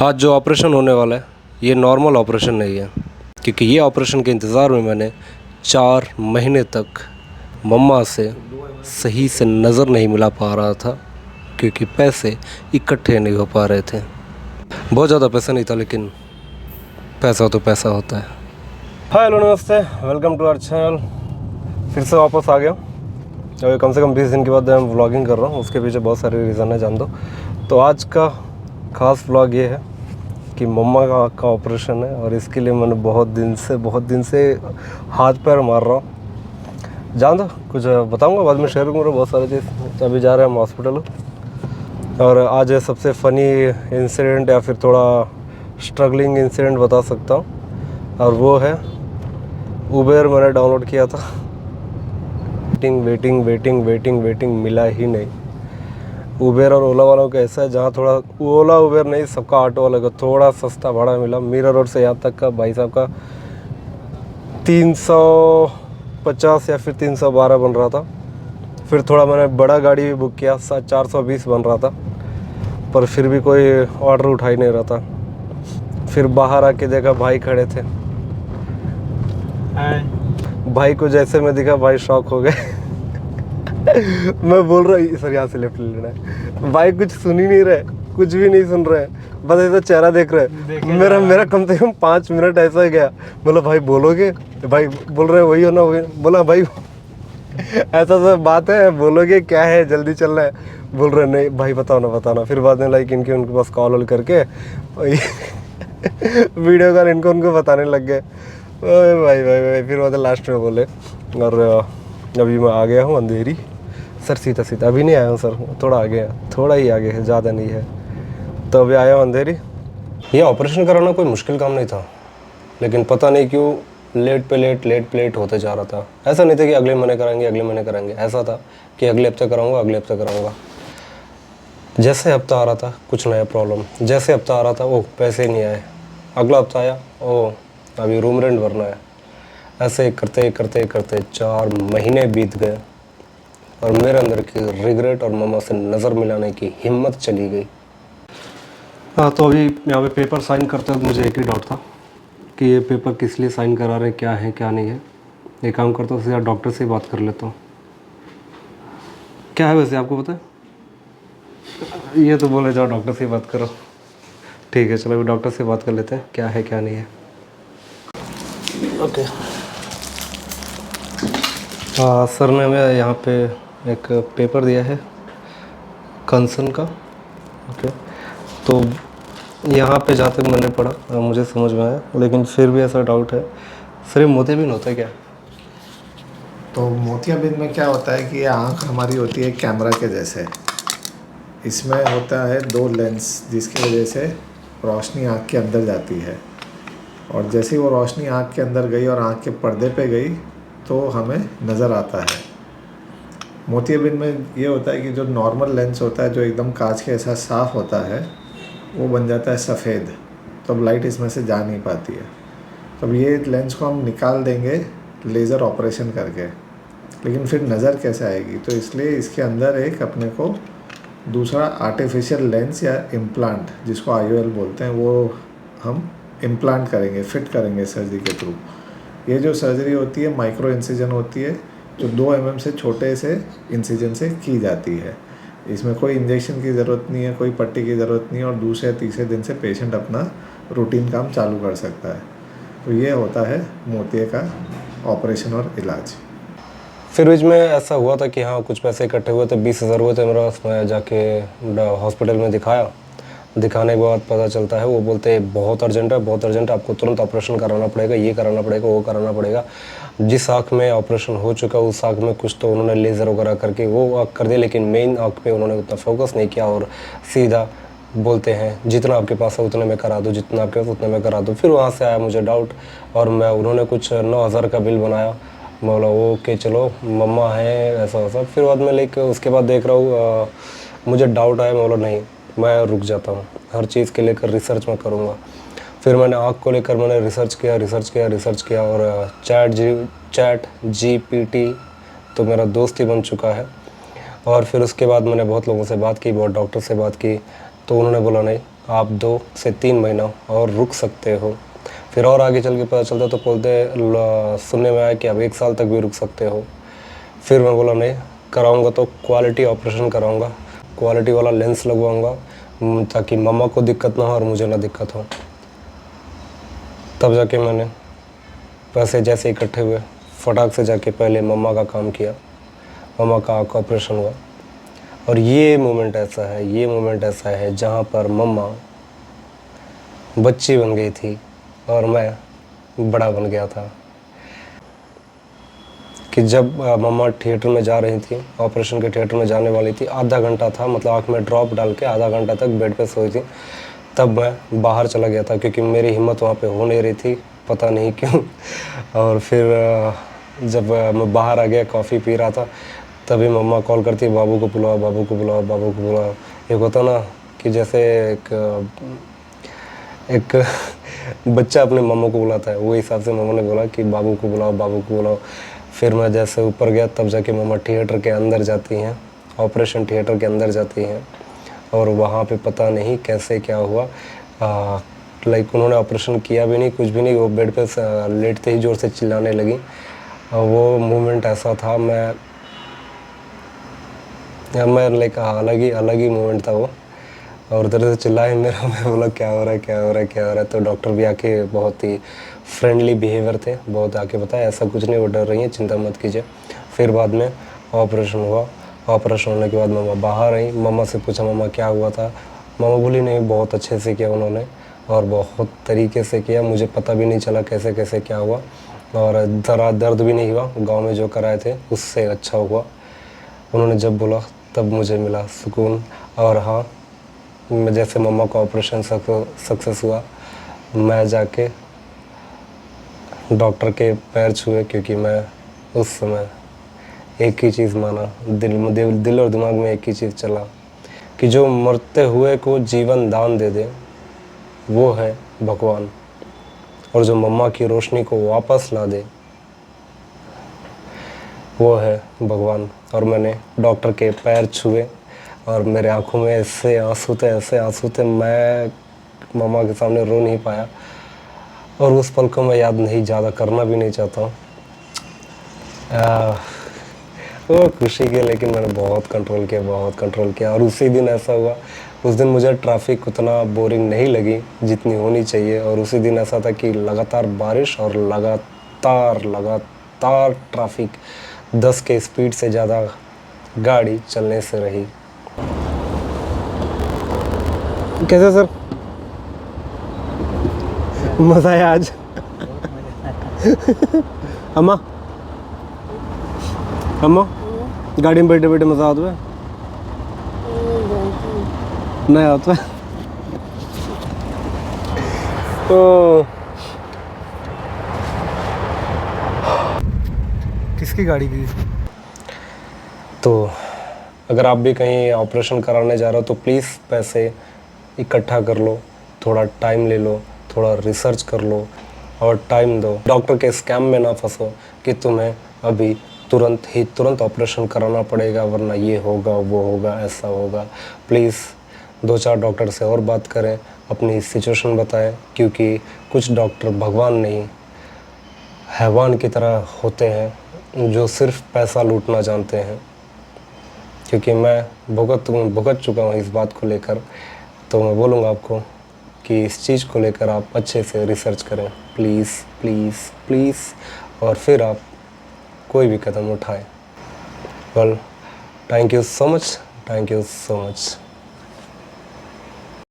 आज जो ऑपरेशन होने वाला है ये नॉर्मल ऑपरेशन नहीं है, क्योंकि ये ऑपरेशन के इंतज़ार में मैंने 4 महीने तक मम्मा से सही से नज़र नहीं मिला पा रहा था, क्योंकि पैसे इकट्ठे नहीं हो पा रहे थे। बहुत ज़्यादा पैसा नहीं था, लेकिन पैसा तो पैसा होता है। हाय हेलो नमस्ते, वेलकम टू आवर चैनल। फिर से वापस आ गया। और कम से कम 20 दिन के बाद मैं व्लॉगिंग कर रहा हूँ। उसके पीछे बहुत सारे रीज़न है, जान दो। तो आज का ख़ास व्लॉग ये है कि मम्मा का आँख का ऑपरेशन है, और इसके लिए मैंने बहुत दिन से हाथ पैर मार रहा हूँ। जान दो, कुछ बताऊँगा बाद में, शेयर करूँगा बहुत सारी चीज़। अभी जा रहे हैं हम हॉस्पिटल, और आज सबसे फ़नी इंसिडेंट या फिर थोड़ा स्ट्रगलिंग इंसिडेंट बता सकता हूँ, और वो है उबेर मैंने डाउनलोड किया था। वेटिंग मिला ही नहीं। उबेर और ओला वालों का ऐसा है, जहाँ थोड़ा ओला उबेर नहीं, सबका ऑटो वाले को थोड़ा सस्ता भाड़ा मिला। मीरा रोड से यहाँ तक का भाई साहब का 350 या फिर 312 बन रहा था। फिर थोड़ा मैंने बड़ा गाड़ी भी बुक किया, 420 बन रहा था, पर फिर भी कोई ऑर्डर उठा ही नहीं रहा था। फिर बाहर आके देखा भाई खड़े थे। भाई को जैसे मैं दिखा, भाई शॉक हो गए। मैं बोल रहा हूँ सर यहाँ से लेफ्ट ले लेना है। भाई कुछ सुन ही नहीं रहे, कुछ भी नहीं सुन रहे, बस ऐसा चेहरा देख रहे। मेरा कम से कम 5 मिनट ऐसा ही गया। बोला भाई बोलोगे? भाई बोल रहे वही हो ना, वही। बोला भाई ऐसा सब बात है, बोलोगे क्या है, जल्दी चलना है। बोल रहे नहीं भाई बताना। फिर बाद में लाइक उनके पास कॉल वॉल करके वीडियो कॉल उनको बताने लग गए। भाई फिर बाद लास्ट में बोले। और अभी मैं आ गया हूँ अंधेरी। सर सीधा अभी नहीं आया हूँ सर, थोड़ा आगे है, थोड़ा ही आगे है, ज़्यादा नहीं है। तो अभी आया हूँ अंधेरी। ये ऑपरेशन कराना कोई मुश्किल काम नहीं था, लेकिन पता नहीं क्यों लेट पे लेट होते जा रहा था। ऐसा नहीं था कि अगले महीने कराएंगे, ऐसा था कि अगले हफ्ते कराऊंगा। जैसे हफ्ता आ रहा था कुछ नया प्रॉब्लम, जैसे हफ्ता आ रहा था वो पैसे ही नहीं आए। अगला हफ्ता आया, ओ अभी रूम रेंट भरना है। ऐसे करते 4 महीने बीत गए, और मेरे अंदर की रिग्रेट और मम्मा से नज़र मिलाने की हिम्मत चली गई। हाँ, तो अभी यहाँ पे पेपर साइन करते वक्त मुझे एक ही डाउट था कि ये पेपर किस लिए साइन करा रहे हैं, क्या है क्या नहीं है। एक काम करता हूँ, सीधा डॉक्टर से बात कर लेता हूँ। क्या है वैसे आपको पता है? ये तो बोले जाओ डॉक्टर से बात करो। ठीक है, चलो अभी डॉक्टर से बात कर लेते हैं, क्या है क्या नहीं है। ओके। हाँ, सर ने हमें यहाँ पे एक पेपर दिया है कंसर्न का। ओके, तो यहाँ पे जहाँ तक मैंने पढ़ा मुझे समझ में आया, लेकिन फिर भी ऐसा डाउट है। सर ये मोतियाबिंद होता है क्या? तो मोतियाबिंद में क्या होता है कि ये आँख हमारी होती है कैमरा के जैसे। इसमें होता है 2 लेंस, जिसकी वजह से रोशनी आँख के अंदर जाती है, और जैसे ही वो रोशनी आँख के अंदर गई और आँख के पर्दे पे गई तो हमें नज़र आता है। मोतियाबिंद में ये होता है कि जो नॉर्मल लेंस होता है, जो एकदम कांच के ऐसा साफ़ होता है, वो बन जाता है सफ़ेद, तो अब लाइट इसमें से जा नहीं पाती है। तो अब ये लेंस को हम निकाल देंगे लेज़र ऑपरेशन करके, लेकिन फिर नज़र कैसे आएगी? तो इसलिए इसके अंदर एक अपने को दूसरा आर्टिफिशियल लेंस या इम्प्लांट, जिसको IOL बोलते हैं, वो हम इम्प्लांट करेंगे, फिट करेंगे सर्जरी के थ्रू। ये जो सर्जरी होती है माइक्रो इंसिजन होती है, जो 2 mm से छोटे से इंसिजन से की जाती है। इसमें कोई इंजेक्शन की ज़रूरत नहीं है, कोई पट्टी की ज़रूरत नहीं है, और दूसरे या तीसरे दिन से पेशेंट अपना रूटीन काम चालू कर सकता है। तो ये होता है मोतिये का ऑपरेशन और इलाज। फिर बीच में ऐसा हुआ था कि हाँ कुछ पैसे इकट्ठे हुए थे, 20,000 हुए थे मेरे पास। मैं जाके हॉस्पिटल में दिखाया। दिखाने के बाद पता चलता है, वो बोलते हैं बहुत अर्जेंट है, आपको तुरंत ऑपरेशन कराना पड़ेगा, ये कराना पड़ेगा, वो कराना पड़ेगा। जिस आँख में ऑपरेशन हो चुका उस आँख में कुछ तो उन्होंने लेज़र वगैरह करके वो आँख कर दिया, लेकिन मेन आँख पे उन्होंने उतना फोकस नहीं किया, और सीधा बोलते हैं जितना आपके पास है उतने में करा दो, जितना आपके पास उतने में करा दो। फिर वहाँ से आया मुझे डाउट, और उन्होंने कुछ 9,000 का बिल बनाया। मैं बोला ओके चलो मम्मा है ऐसा वैसा। फिर बाद में लेके उसके बाद देख रहा हूँ, मुझे डाउट आया। मैं बोला नहीं, मैं रुक जाता हूँ, हर चीज़ के लेकर रिसर्च मैं करूँगा। फिर मैंने आँख को लेकर मैंने रिसर्च किया, और चैट GPT तो मेरा दोस्त ही बन चुका है। और फिर उसके बाद मैंने बहुत लोगों से बात की, बहुत डॉक्टर से बात की, तो उन्होंने बोला नहीं आप 2 से 3 महीना और रुक सकते हो। फिर और आगे चल के पता चलता तो बोलते सुनने में आया कि अब 1 साल तक भी रुक सकते हो। फिर मैं बोला नहीं, कराऊंगा तो क्वालिटी ऑपरेशन कराऊंगा, क्वालिटी वाला लेंस लगवाऊंगा ताकि मम्मा को दिक्कत ना हो और मुझे ना दिक्कत हो। तब जाके मैंने पैसे जैसे इकट्ठे हुए, फटाक से जाके पहले मम्मा का काम किया, मम्मा का आँख का ऑपरेशन हुआ। और ये मोमेंट ऐसा है जहाँ पर मम्मा बच्ची बन गई थी और मैं बड़ा बन गया था। कि जब मम्मा थिएटर में जा रही थी, ऑपरेशन के थिएटर में जाने वाली थी, आधा घंटा था, मतलब आँख में ड्रॉप डाल के आधा घंटा तक बेड पे सोई थी, तब मैं बाहर चला गया था क्योंकि मेरी हिम्मत वहाँ पे हो नहीं रही थी, पता नहीं क्यों। और फिर जब मैं बाहर आ गया, कॉफ़ी पी रहा था, तभी मम्मा कॉल करती, बाबू को बुलाओ, बाबू को बुलाओ, बाबू को बुलाओ। एक होता ना कि जैसे एक बच्चा अपने मम्मा को बुलाता है, वो हिसाब से मम्मा ने बोला कि बाबू को बुलाओ, बाबू को बुलाओ। फिर मैं जैसे ऊपर गया तब जाके मम्मा थिएटर के अंदर जाती हैं, ऑपरेशन थिएटर के अंदर जाती हैं। और वहाँ पे पता नहीं कैसे क्या हुआ, लाइक उन्होंने ऑपरेशन किया भी नहीं, कुछ भी नहीं, वो बेड पे लेटते ही ज़ोर से चिल्लाने लगी। वो मोमेंट ऐसा था, मैं लाइक अलग ही मोमेंट था वो। और उधर से चिल्लाए मेरा, मैं बोला क्या हो रहा है, क्या हो रहा है, क्या हो रहा है। तो डॉक्टर भी आके बहुत ही फ्रेंडली बिहेवियर थे, बहुत आके बताया ऐसा कुछ नहीं, वो डर रही है, चिंता मत कीजिए। फिर बाद में ऑपरेशन हुआ। ऑपरेशन होने के बाद मम्मा बाहर आई, मम्मा से पूछा मम्मा क्या हुआ था। मम्मा बोली नहीं, बहुत अच्छे से किया उन्होंने और बहुत तरीके से किया, मुझे पता भी नहीं चला कैसे कैसे क्या हुआ, और ज़रा दर्द भी नहीं हुआ, गाँव में जो कराए थे उससे अच्छा हुआ। उन्होंने जब बोला तब मुझे मिला सुकून। और हाँ, जैसे मम्मा का ऑपरेशन सक्सेस हुआ, मैं जाके डॉक्टर के पैर छुए, क्योंकि मैं उस समय एक ही चीज़ माना, दिल और दिमाग में एक ही चीज़ चला कि जो मरते हुए को जीवन दान दे दे वो है भगवान, और जो मम्मा की रोशनी को वापस ला दे वो है भगवान। और मैंने डॉक्टर के पैर छुए और मेरे आंखों में ऐसे आंसू थे, मैं मम्मा के सामने रो नहीं पाया। और उस पल को मैं याद नहीं, ज़्यादा करना भी नहीं चाहता हूँ वो खुशी के, लेकिन मैंने बहुत कंट्रोल किया। और उसी दिन ऐसा हुआ, उस दिन मुझे ट्रैफिक उतना बोरिंग नहीं लगी जितनी होनी चाहिए। और उसी दिन ऐसा था कि लगातार बारिश और लगातार ट्रैफिक, 10 के स्पीड से ज़्यादा गाड़ी चलने से रही। कैसे सर, मज़ा आया आज? अम्मा गाड़ी में बैठे बैठे मज़ा आता है? नहीं आता है? तो किसकी गाड़ी की? तो अगर आप भी कहीं ऑपरेशन कराने जा रहे हो तो प्लीज़ पैसे इकट्ठा कर लो, थोड़ा टाइम ले लो, थोड़ा रिसर्च कर लो और टाइम दो। डॉक्टर के स्कैम में ना फंसो कि तुम्हें अभी तुरंत ऑपरेशन कराना पड़ेगा, वरना ये होगा, वो होगा, ऐसा होगा। प्लीज़ 2-4 डॉक्टर से और बात करें, अपनी सिचुएशन बताएं, क्योंकि कुछ डॉक्टर भगवान नहीं, हैवान की तरह होते हैं जो सिर्फ पैसा लूटना जानते हैं। क्योंकि मैं भुगत चुका हूँ इस बात को लेकर, तो मैं बोलूँगा आपको कि इस चीज़ को लेकर आप अच्छे से रिसर्च करें, प्लीज़ प्लीज़ प्लीज़, और फिर आप कोई भी कदम उठाएं। Well, thank you so much.